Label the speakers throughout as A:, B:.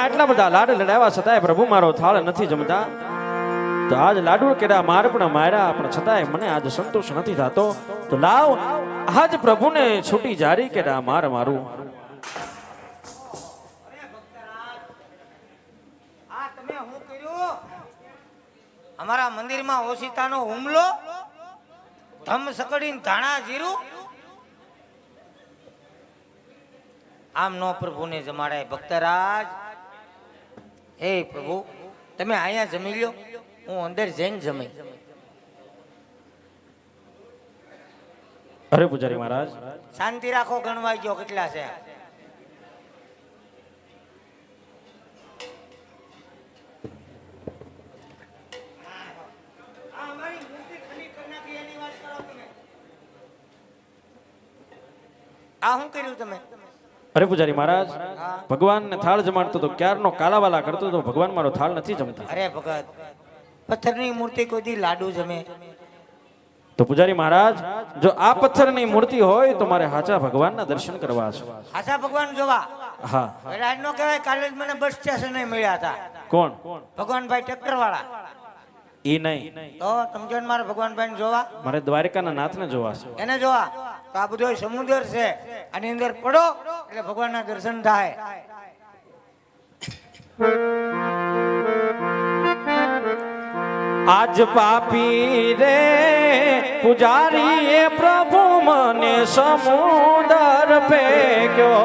A: આટલા બધા લાડ લડાવ્યા છતાંય પ્રભુ મારો થાળ નથી જમતા. તો આજ લાડુ કેડા માર પણ માર્યા પણ છતાંય મને આજ સંતોષ નથી થતો. તો લાવ આજ પ્રભુને છૂટી જારી કેડા માર મારું.
B: અમારા મંદિરમાં ઓશિતાનો હુમલો, ધમ સકડીને ધાણા જીરું. આમ નો પ્રભુને જમાડાય ભક્તરાજ. હે પ્રભુ, તમે અહીંયા જમી લ્યો, હું અંદર જઈને જમી.
A: અરે પૂજારી મહારાજ,
B: શાંતિ રાખો, ગણવાઈ ગયો કેટલા છે. આ શું કર્યું તમે?
A: અરે પૂજારી મહારાજ, ભગવાનને થાળ જમાડતો તો ક્યારનો કાલાવાલા કરતો તો ભગવાન મારો થાળ નથી જમતા.
B: અરે ભગત, પથ્થરની મૂર્તિ કોઈ દી લાડુ જમે?
A: તો પૂજારી મહારાજ, જો આ પથ્થરની મૂર્તિ હોય તો મારે હાચા ભગવાનના દર્શન કરવા છે.
B: હાચા ભગવાન જોવા?
A: હા.
B: રાજ નો કહેવાય, કાલે જ મને બસ સ્ટેશને મળ્યા હતા.
A: કોણ?
B: ભગવાનભાઈ ટ્રેક્ટર વાળા.
A: ઈ નહીં
B: તો સમજો ને, મારે ભગવાનભાઈ ને જોવા?
A: મારે દ્વારકાના નાથને જોવા છે.
B: એને જોવા તો આ બધો સમુદ્ર છે, આની અંદર પડો એટલે ભગવાનના દર્શન થાય.
A: આજ પાપી રે પૂજારી એ પ્રભુ મને સમુદર ફેંક્યો.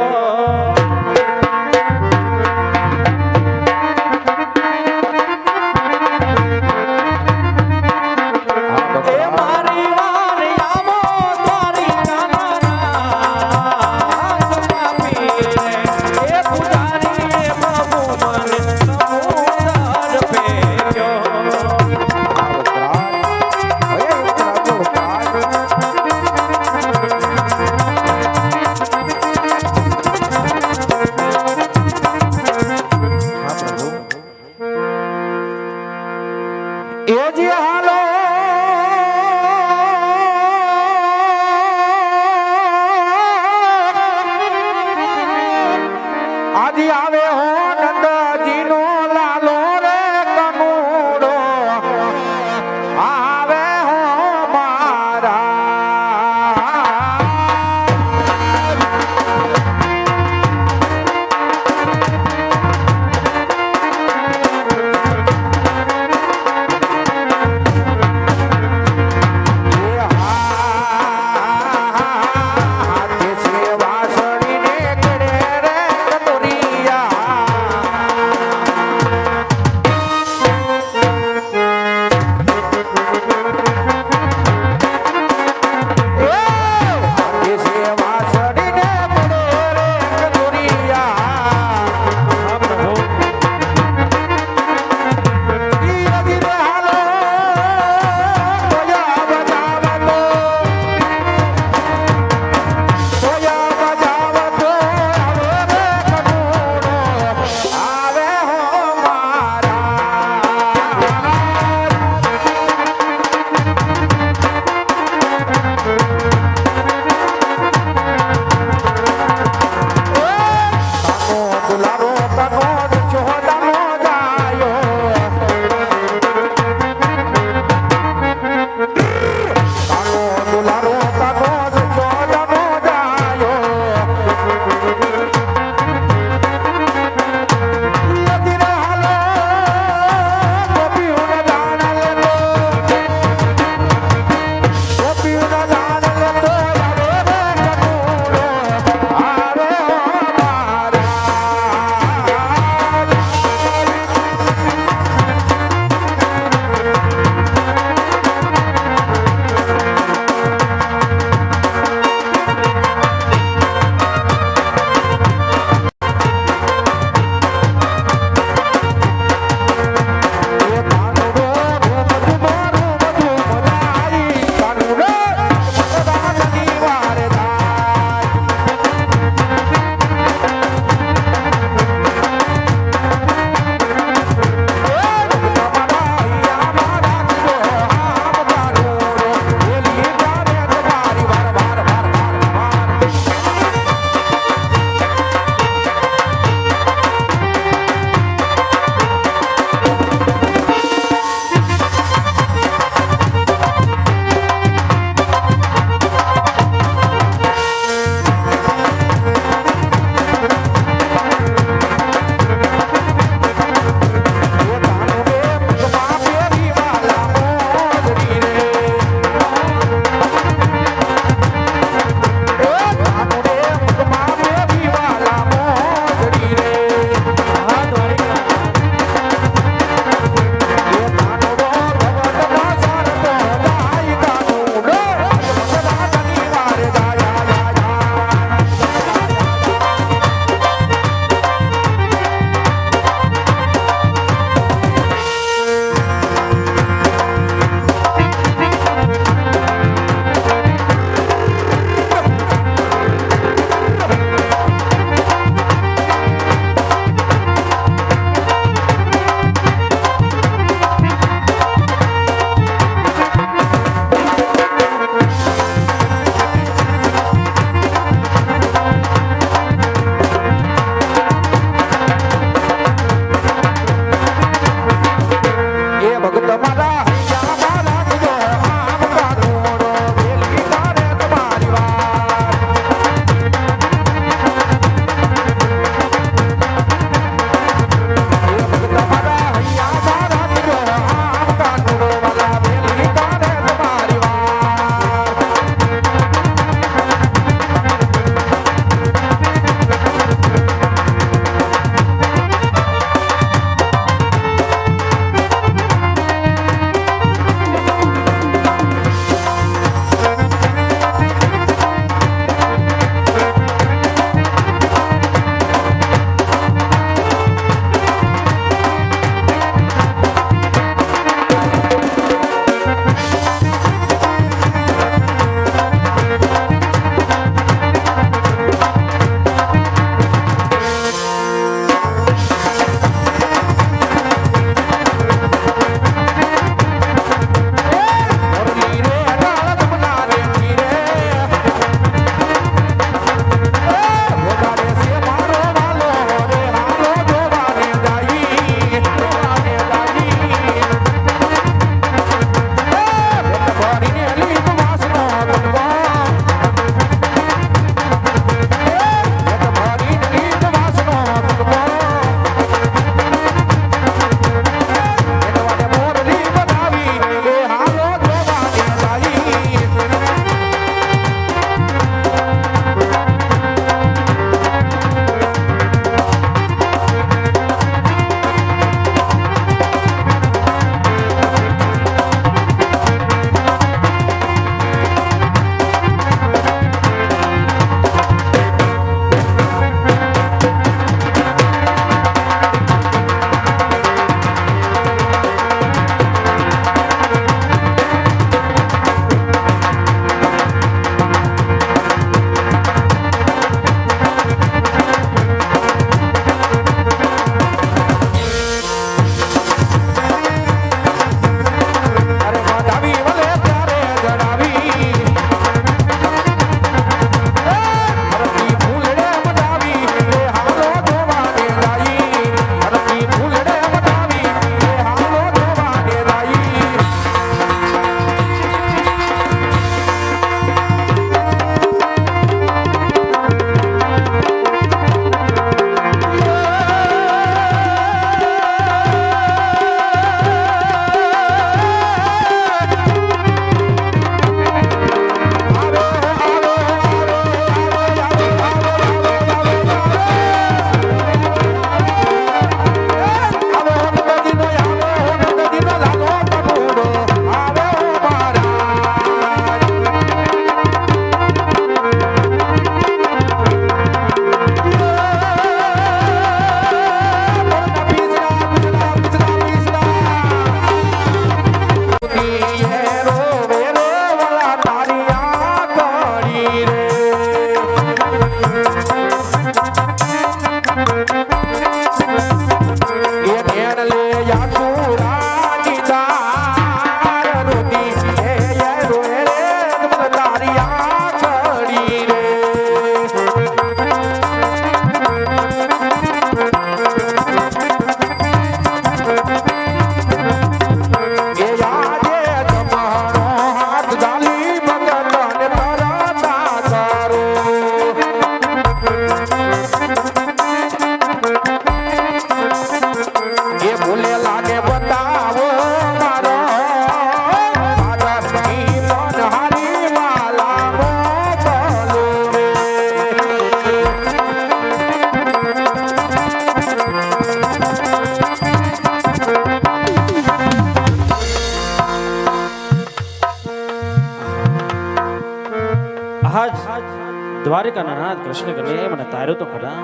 A: દ્વારિકાના નાથ કૃષ્ણ કરે મને તાર્યો તો ખરા,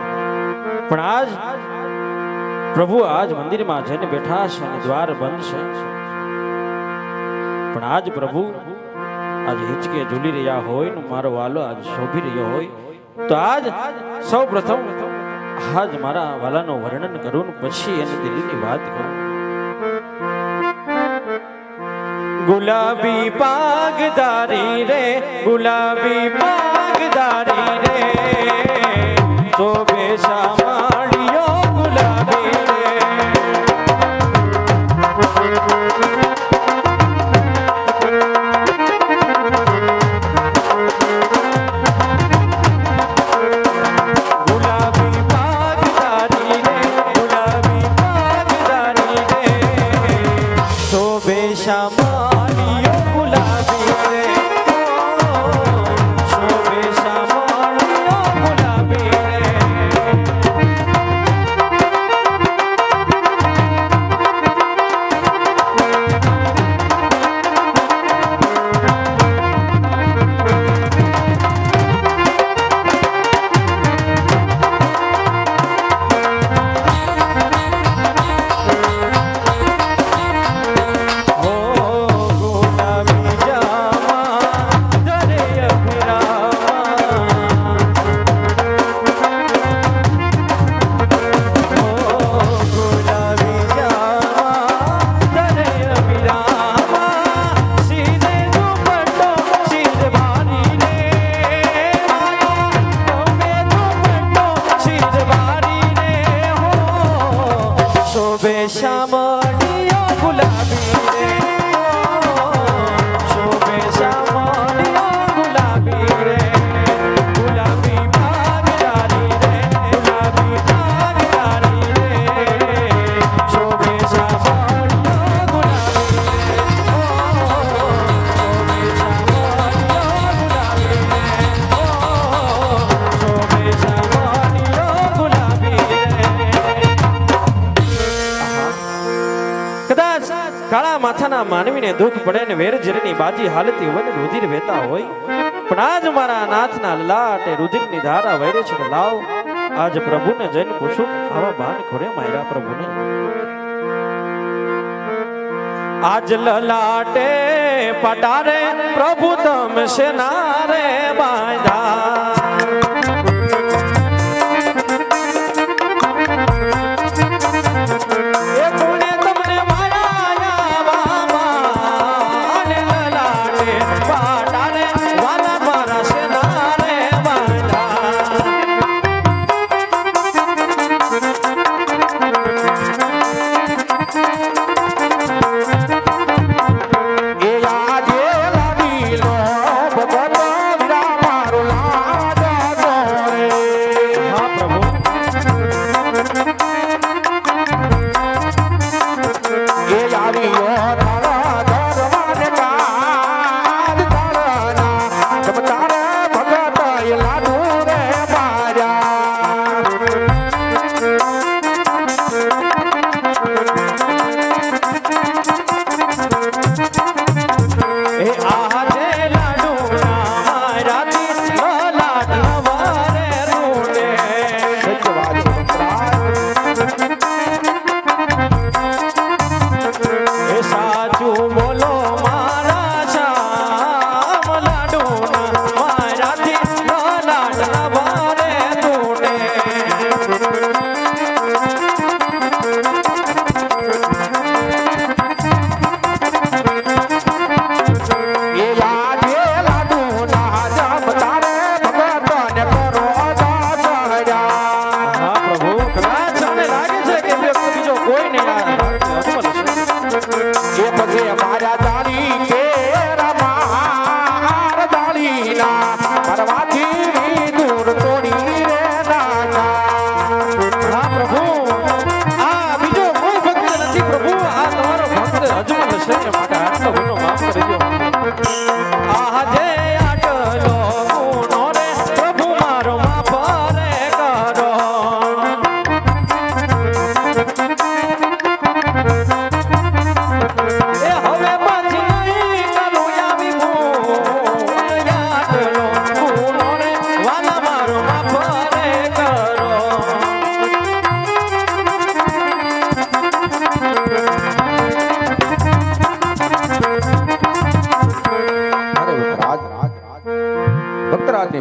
A: પણ આજ પ્રભુ આજ મંદિરમાં જઈને બેઠા છે અને દ્વાર બંધ છે, પણ આજ પ્રભુ આજ હિચકે ઝૂલી રહ્યા હોય ને મારો વાલો આજ શોભી રહ્યો હોય, તો આજ સૌ પ્રથમ આજ મારા વાલાનું વર્ણન કરું ને પછી એની દિલની વાત કરું. ગુલાબી પાગદારી રે, ગુલાબી પાગદારી રે, શોભે શામાળિયો ગુલાબી રે. ગુલાબી પાગદારી રે, ગુલાબી પાગદારી રે, શોભે શામાળિયો ગુલાબી રે, શોભે શામાળિયો ગુલાબી રે. શામળિયો ગુલાબી રે, શોભે શામળિયો ગુલાબી રે, ગુલાબી પાગદારી રે, ગુલાબી પાગદારી રે, શોભે શામળિયો ગુલાબી રે, શોભે શામળિયો ગુલાબી રે, શોભે શામળિયો ગુલાબી રે. કદાચ કાળા માથાના માનવીને દુઃખ પડે ને વેરઝેરની બાજી હાલતી હોય ને રુધિર વહેતા હોય, પણ આજ મારા નાથના લાટે રુધિરની ધારા વહેરે છે. લાવ આજ પ્રભુને જઈને પૂછું આવા બાન ખોરે માયરા પ્રભુને. આજ લલાટે પટારે પ્રભુ તમ સેનારે બાંધા,
C: એ આજે લાવી લો ભગત વીરા મારો લાડ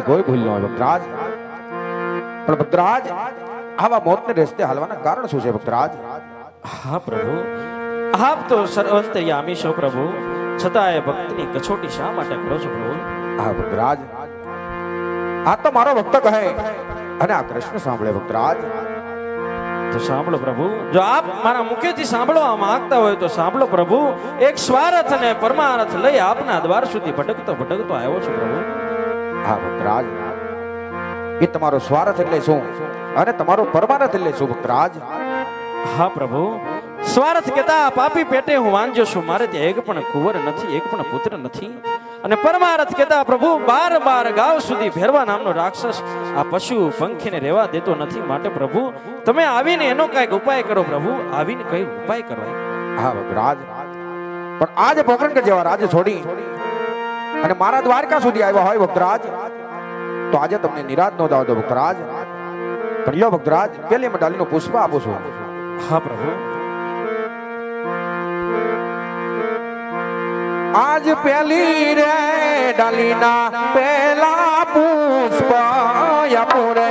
C: કોઈ ભૂલ ન હોય ભક્તરાજ. પણ ભક્તરાજ આવા મોતને રસ્તે હાલવાના કારણ શું છે ભક્તરાજ?
A: હા પ્રભુ, આપ તો સર્વંતયામી છો પ્રભુ, છતાંય ભક્તની કસોટી શા માટે કરો છો પ્રભુ?
C: હા ભક્તરાજ, આ તો મારો ભક્ત કહે અને આ કૃષ્ણ સાંભળે ભક્તરાજ.
A: તો સાંભળો પ્રભુ, જો આપ મારા મુખેથી સાંભળવા માંગતા હોય તો સાંભળો પ્રભુ. એક સ્વાર્થ અને પરમાર્થ લઈ આપના દ્વાર સુધી ભટકતો ભટકતો આવ્યો છું પ્રભુ.
C: હા ભક્તરાજ, એ તમારો સ્વાર્થ એટલે શું અને તમારો પરમાર્થ એટલે શું ભક્તરાજ?
A: હા પ્રભુ, સ્વાર્થ કેતા પાપી પેટે હું વાંજ્યો છું, મારે ત્યાં એક પણ કુંવર નથી, એક પણ પુત્ર નથી. અને પરમાર્થ કેતા પ્રભુ, 12 ગાવ સુધી ભેરવા નામનો રાક્ષસ આ પશુ પંખીને રહેવા દેતો નથી. માટે પ્રભુ તમે આવીને એનો કઈક ઉપાય કરો પ્રભુ, આવીને કઈ ઉપાય કરો.
C: હા ભક્તરાજ, પણ આજ પોકરણ જેવા રાજ છોડી અને મારા દ્વારકા સુધી આવ્યા હોય ભક્તરાજ, તો આજે તમને નિરાશ ન દાવ દો ભક્તરાજ. પણ લ્યો ભક્તરાજ, પેલી ડાલીનું પુષ્પ આપું છું.
A: હા પ્રભુ.
C: આજ પેલી રે ડાલીના પેલા પુષ્પ આપું રે.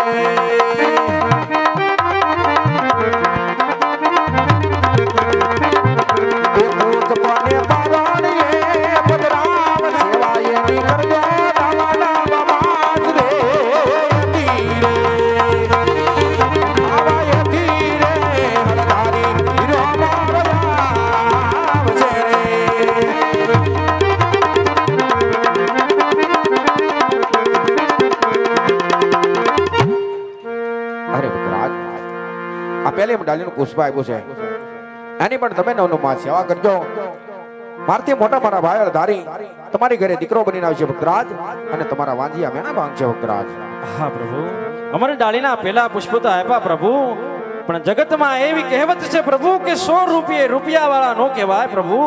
C: પેલી ડાલીનું પુષ્પ આપ્યું છે, એની પણ તમે નવમાં સેવા કરજો. મારથી મોટા મારા ભાઈ ધારી તમારી ઘરે દીકરો બનીને આવશે ભક્તરાજ, અને તમારા વાંજિયા મેના ભાંગશે ભક્તરાજ.
A: હા પ્રભુ, અમારે ડાળીના પેલા પુષ્પ તો આપ્યા પ્રભુ, પણ જગતમાં એવી કહેવત છે પ્રભુ કે 100 રૂપિયે રૂપિયા વાળા નો કહેવાય પ્રભુ,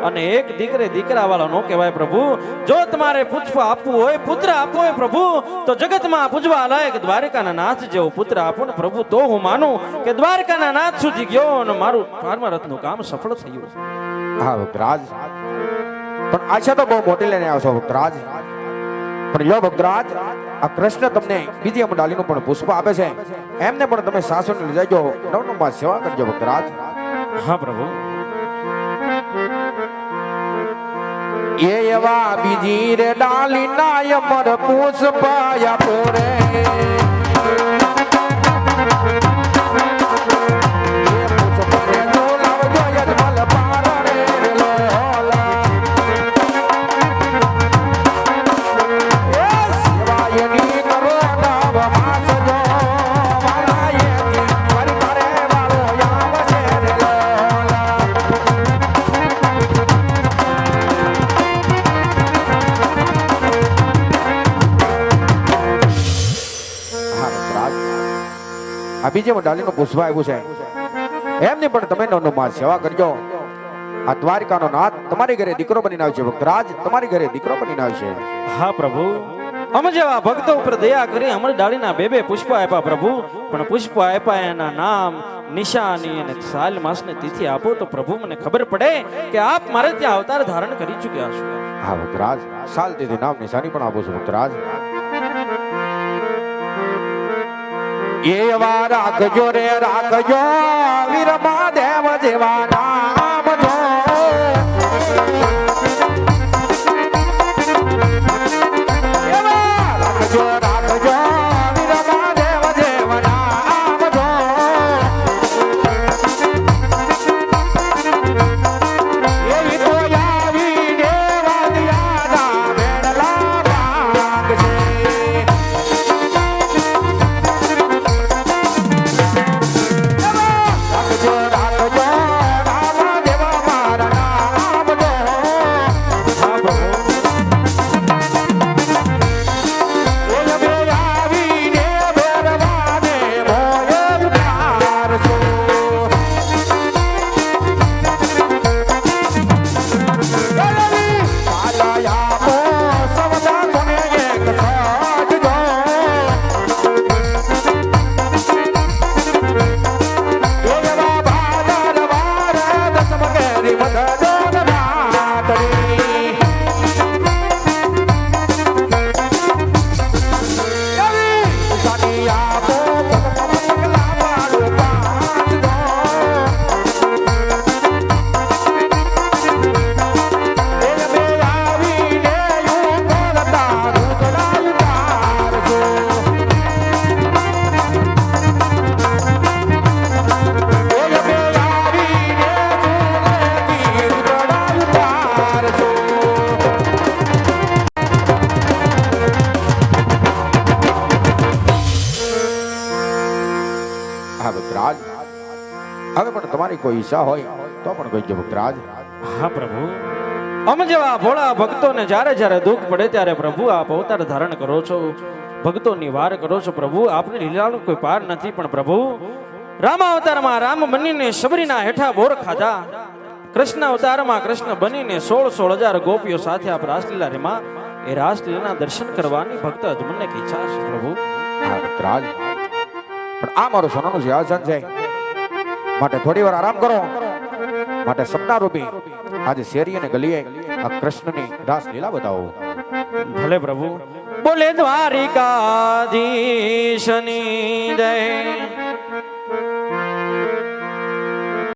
A: અને એક દીકરે દીકરા વાળા નો કહેવાય પ્રભુ. જો તમારે પુષ્પ આપવું હોય, પુત્ર આપવો હોય પ્રભુ, તો જગતમાં પૂજવા લાયક દ્વારકાના નાથ જેવો પુત્ર આપો ને પ્રભુ, તો હું માનું કે દ્વારકાના નાથ સુધી ગયો અને મારું પરમાર્થનું કામ સફળ થયું.
C: હા ભક્તરાજ, પણ આશા તો બહુ મોટી લઈને આવશો ભક્તરાજ. પણ લો ભક્તરાજ, આ કૃષ્ણ તમને બીજી ડાલીનું પણ પુષ્પ આપે છે, એમને પણ તમે સાસુને લઈ જાજો, નવમાં સેવા કરજો ભક્તરાજ.
A: હા પ્રભુ.
C: એ એવા બીજી રે ડાલીના અમર પુષ્પ આપો રે. આ બીજે ડાલીનું પુષ્પ આવ્યું છે, એમની પણ તમે નવમાં સેવા કરજો. આ દ્વારકાનો નાથ તમારી ઘરે દીકરો બનીને આવશે ભક્તરાજ, તમારી ઘરે દીકરો બનીને આવશે.
A: હા પ્રભુ, અમે જેવા ભક્તો ઉપર દયા કરી અમર ડાળીના 2 પુષ્પ આપ્યા પ્રભુ, પણ પુષ્પ આપ્યા એના નામ, નિશાની અને સાલ માસની તિથિ આપો તો પ્રભુ મને ખબર પડે કે આપ મારે ત્યાં અવતાર ધારણ કરી ચૂક્યા છો.
C: હા ભક્તરાજ, સાલ તિથિ નામ નિશાની પણ આપો છો ભક્તરાજ. એવા રાખજો રે રાખજો, વીર મહાદેવ જેવા નામ જો. એવા રાખજો રાખજો, વીર મહાદેવ જેવા નામ જો. એવી તો આવી દેવા દિયાના બેડલા ભાગશે. રાખજો તમારી કોઈ ઈચ્છા હોય તો પણ કહીજો ભક્તરાજ.
A: હા પ્રભુ, અમ જેવા ભોળા ભક્તોને જ્યારે જ્યારે દુઃખ પડે ત્યારે પ્રભુ આપ અવતાર ધારણ કરો છો, ભક્તોની વાર કરો છો પ્રભુ. આપની લીલાનો કોઈ પાર નથી. પણ પ્રભુ, રામ અવતારમાં રામ બનીને શબરીના હેઠા બોર ખાધા, કૃષ્ણ અવતારમાં કૃષ્ણ બનીને 16,000 ગોપીઓ સાથે આપ રાસલીલા રેમાં. એ રાસલીલાના દર્શન કરવાની ભક્ત અજમનને ઈચ્છા છે પ્રભુ.
C: હા ભક્તરાજ, પણ આ મારું સોનાનું સિંહાસન છે, માટે થોડી વાર આરામ કરો. માટે સપના રૂપી આજે શેરી અને ગલીએ આ કૃષ્ણની રાસલીલા બતાવો.
A: ભલે પ્રભુ. બોલે દ્વારિકાધીશની જય,